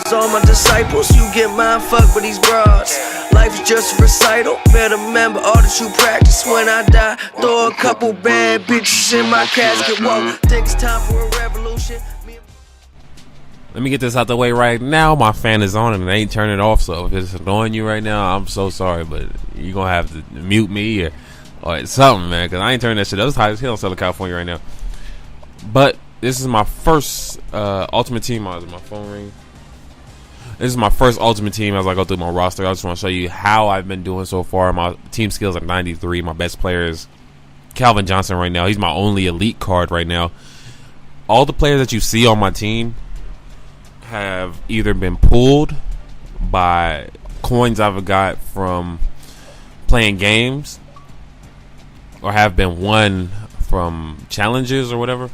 Focus on my disciples, you get mind fucked with these broads. Life is just a recital, better remember all that you practice. When I die, throw a couple bad bitches in my casket. Whoa, think it's time for a revolution. Let me get this out the way right now. My fan is on and it ain't turning it off, so if it's annoying you right now, I'm so sorry, but you're gonna have to mute me or something, man, because I ain't turning that shit up. It's high as hell in Southern California right now. But this is my first Ultimate Team. My phone ring. This is my first Ultimate Team as I go through my roster. I just want to show you how I've been doing so far. My team skills are 93. My best player is Calvin Johnson right now. He's my only elite card right now. All the players that you see on my team have either been pulled by coins I've got from playing games or have been won from challenges or whatever.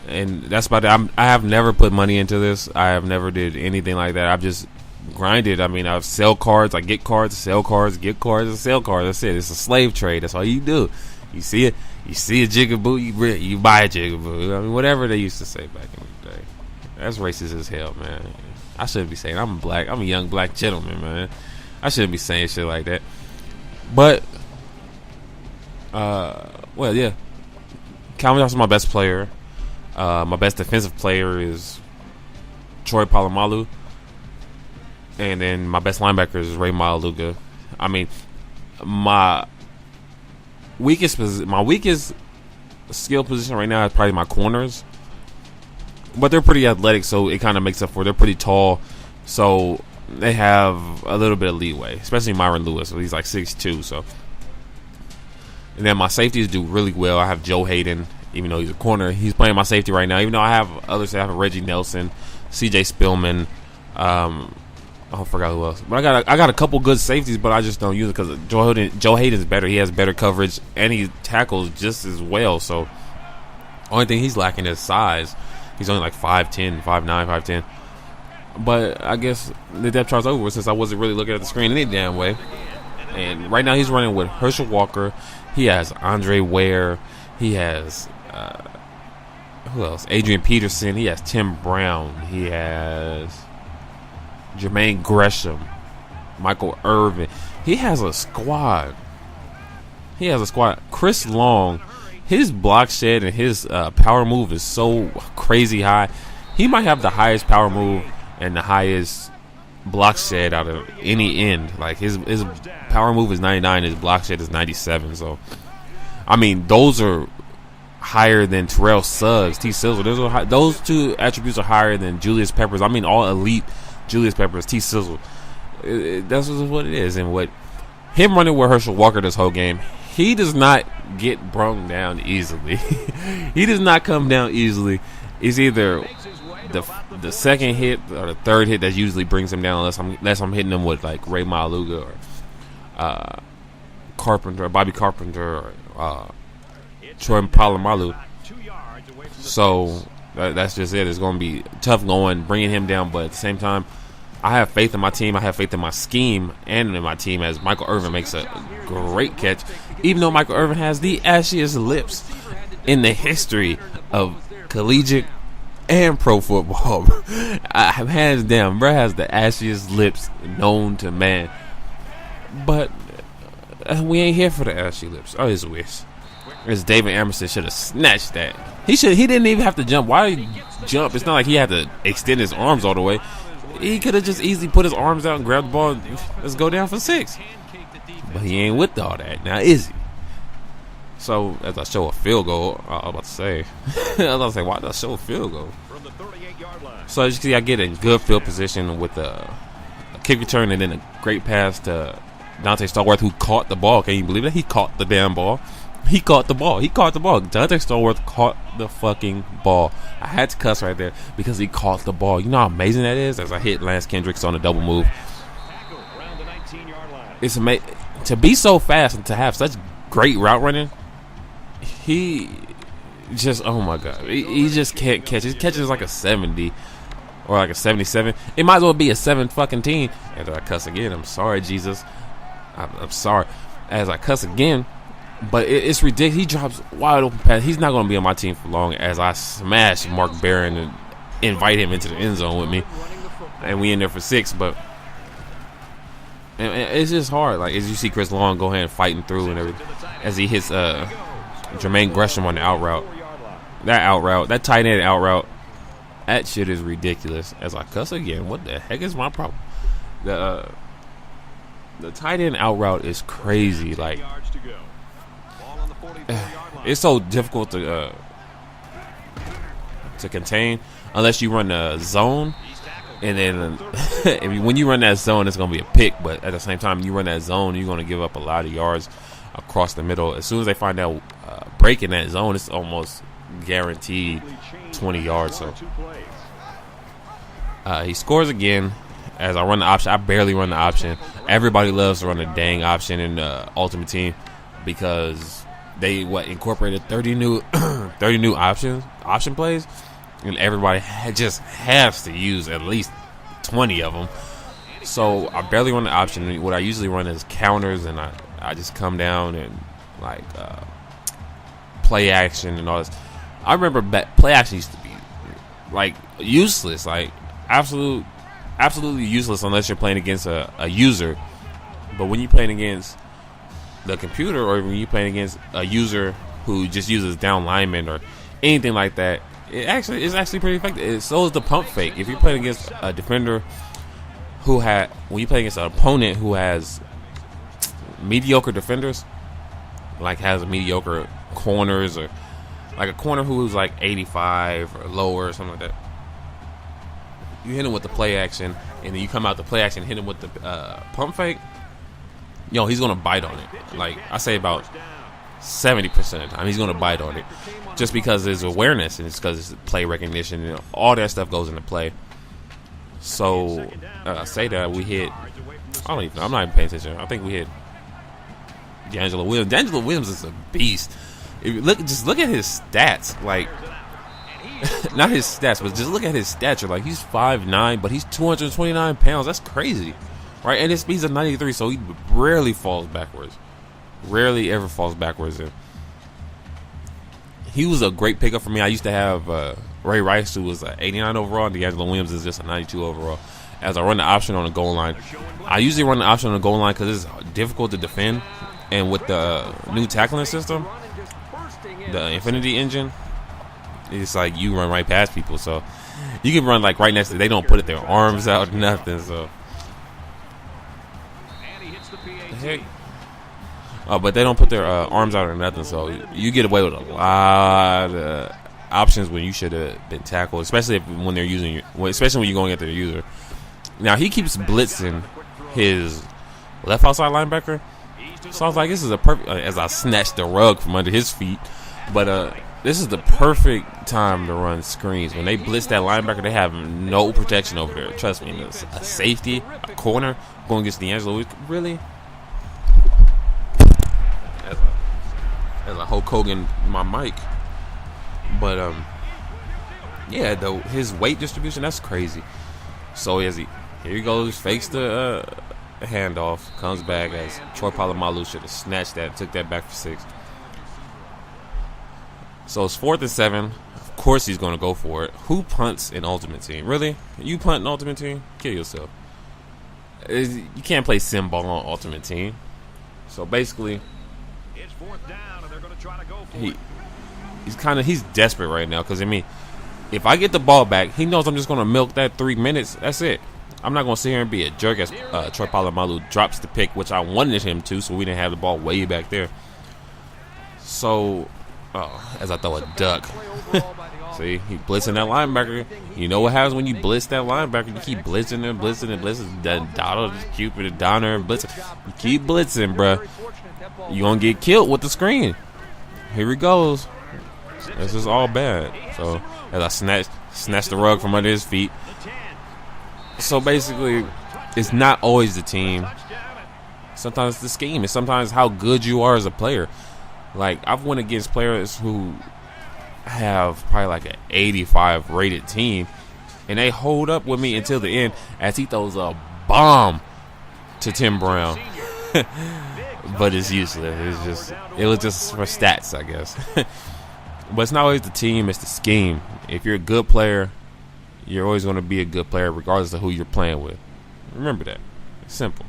And that's about it. I have never put money into this. I have never did anything like that. I've just grinded. I mean, I sell cards, I get cards, sell cards, get cards, and sell cards. That's it. It's a slave trade. That's all you do. You see it. You see a jigaboo, you buy a jigaboo. I mean, whatever they used to say back in the day. That's racist as hell, man. I shouldn't be saying. I'm a young black gentleman, man. I shouldn't be saying shit like that. But, well, yeah. Calvin Johnson's my best player. My best defensive player is Troy Polamalu. And then my best linebacker is Ray Maluga. I mean, my weakest skill position right now is probably my corners. But they're pretty athletic, so it kind of makes up for it. They're pretty tall, so they have a little bit of leeway, especially Myron Lewis. So he's like 6'2", so. And then my safeties do really well. I have Joe Hayden, even though he's a corner. He's playing my safety right now, even though I have others. I have Reggie Nelson, C.J. Spillman. I forgot who else. But I got a couple good safeties, but I just don't use it because Joe Hayden's better. He has better coverage, and he tackles just as well. So, only thing he's lacking is size. He's only like 5'10", 5'9", 5'10". But I guess the depth chart's over since I wasn't really looking at the screen any damn way. And right now he's running with Herschel Walker. He has Andre Ware. He has who else? Adrian Peterson. He has Tim Brown. He has Jermaine Gresham, Michael Irvin. He has a squad. Chris Long. His block shed and his power move is so crazy high. He might have the highest power move and the highest block shed out of any end. Like his power move is 99, his block shed is 97. So, I mean, those are higher than Terrell Suggs, T. Sizzle. Those two attributes are higher than Julius Peppers. I mean, all elite Julius Peppers, T. Sizzle. That's what it is. And what him running with Herschel Walker this whole game, he does not get brung down easily. He does not come down easily. It's either the second hit or the third hit that usually brings him down, unless I'm hitting him with like Ray Maluga or Carpenter, Bobby Carpenter, or Troy Polamalu. So that's just it. It's going to be tough going, bringing him down, but at the same time, I have faith in my team. I have faith in my scheme and in my team as Michael Irvin makes a great catch. Even though Michael Irvin has the ashiest lips in the history of collegiate and pro football. Hands down, bro has the ashiest lips known to man. But we ain't here for the ashy lips. Oh, his wish. As David Amerson should have snatched that. He didn't even have to jump. Why did he jump? It's not like he had to extend his arms all the way. He could have just easily put his arms out and grabbed the ball and let's go down for 6. But he ain't with all that. Now, is he? So, as I show a field goal, I was about to say, why did I show a field goal? So, as you can see, I get in good field position with a kick return and then a great pass to Dante Stallworth, who caught the ball. Can you believe that? He caught the damn ball. He caught the ball. Dante Stallworth caught the fucking ball. I had to cuss right there because he caught the ball. You know how amazing that is? As I hit Lance Kendricks on a double move. It's amazing. To be so fast and to have such great route running, he just, oh my God. He just can't catch. His catch is like a 70 or like a 77. It might as well be a 7 fucking teen. As I cuss again, I'm sorry, Jesus. I'm sorry. As I cuss again. But it's ridiculous. He drops wide open pass. He's not going to be on my team for long as I smash Mark Barron and invite him into the end zone with me. and we in there for 6. But and it's just hard. Like, as you see Chris Long go ahead and fighting through and everything, as he hits Jermaine Gresham on the out route. That tight end out route, that shit is ridiculous. As I cuss again, what the heck is my problem? The tight end out route is crazy. Like, it's so difficult to contain unless you run a zone. And then when you run that zone, it's going to be a pick. But at the same time, you run that zone, you're going to give up a lot of yards across the middle. As soon as they find out break in that zone, it's almost guaranteed 20 yards. So he scores again. As I run the option, I barely run the option. Everybody loves to run the dang option in Ultimate Team because they incorporated 30 new option plays. And everybody just has to use at least 20 of them. So I barely run the option. What I usually run is counters, and I just come down and like play action and all this. I remember play action used to be like useless, like absolutely useless unless you're playing against a user. But when you're playing against the computer, or when you're playing against a user who just uses down linemen or anything like that, it's actually pretty effective. So is the pump fake. If you're playing against a defender when you play against an opponent who has mediocre defenders, like has mediocre corners, or like a corner who's like 85 or lower or something like that, you hit him with the play action, and then you come out the play action and hit him with the pump fake, he's going to bite on it. Like, I say about 70% of the time he's going to bite on it, just because there's awareness, and it's because it's play recognition, and all that stuff goes into play. So I say that we hit, I'm not even paying attention. I think we hit D'Angelo Williams. D'Angelo Williams is a beast. If you just look at his stats. Like, not his stats, but just look at his stature. Like, he's 5'9", but he's 229 pounds. That's crazy, right? And his speed's a 93, so he rarely falls backwards. Rarely ever falls backwards. And he was a great pickup for me. I used to have Ray Rice, who was 89 overall, and D'Angelo Williams is just a 92 overall. As I run the option on the goal line, I usually run the option on the goal line because it's difficult to defend. And with the new tackling system, the Infinity engine, it's like you run right past people. So you can run like right next to, they don't put their arms out, nothing. So heck. But they don't put their arms out or nothing, so you get away with a lot of options when you should have been tackled, especially when they're using especially when you're going after the user. Now he keeps blitzing his left outside linebacker, so I was like, this is a perfect. As I snatched the rug from under his feet, but this is the perfect time to run screens. When they blitz that linebacker, they have no protection over there. Trust me, a safety, a corner going against D'Angelo, really. As a Hulk Hogan, my mic, but yeah, though his weight distribution, that's crazy. So here he goes, fakes the handoff, comes back as Troy Polamalu should have snatched that, took that back for 6. So it's 4th and 7. Of course he's going to go for it. Who punts in Ultimate Team? Really? You punt in Ultimate Team? Kill yourself. You can't play sim ball on Ultimate Team. So basically, it's 4th down, and they're going to try to go for it. he's desperate right now, because I mean, if I get the ball back, he knows I'm just going to milk that 3 minutes. That's it. I'm not going to sit here and be a jerk as Troy Polamalu drops the pick, which I wanted him to, so we didn't have the ball way back there. So, as I throw a duck. See, he blitzing that linebacker. You know what happens when you blitz that linebacker? You keep blitzing and blitzing and blitzing. Donald, Cupid, Donner, and blitzing. You keep blitzing, bruh. You're going to get killed with the screen. Here he goes. This is all bad. So, as I snatch the rug from under his feet. So, basically, it's not always the team. Sometimes it's the scheme. It's sometimes how good you are as a player. Like, I've went against players who have probably like an 85 rated team, and they hold up with me until the end as he throws a bomb to Tim Brown. But it's useless. It was just for stats, I guess. But it's not always the team, it's the scheme. If you're a good player, you're always going to be a good player regardless of who you're playing with. Remember that. It's simple.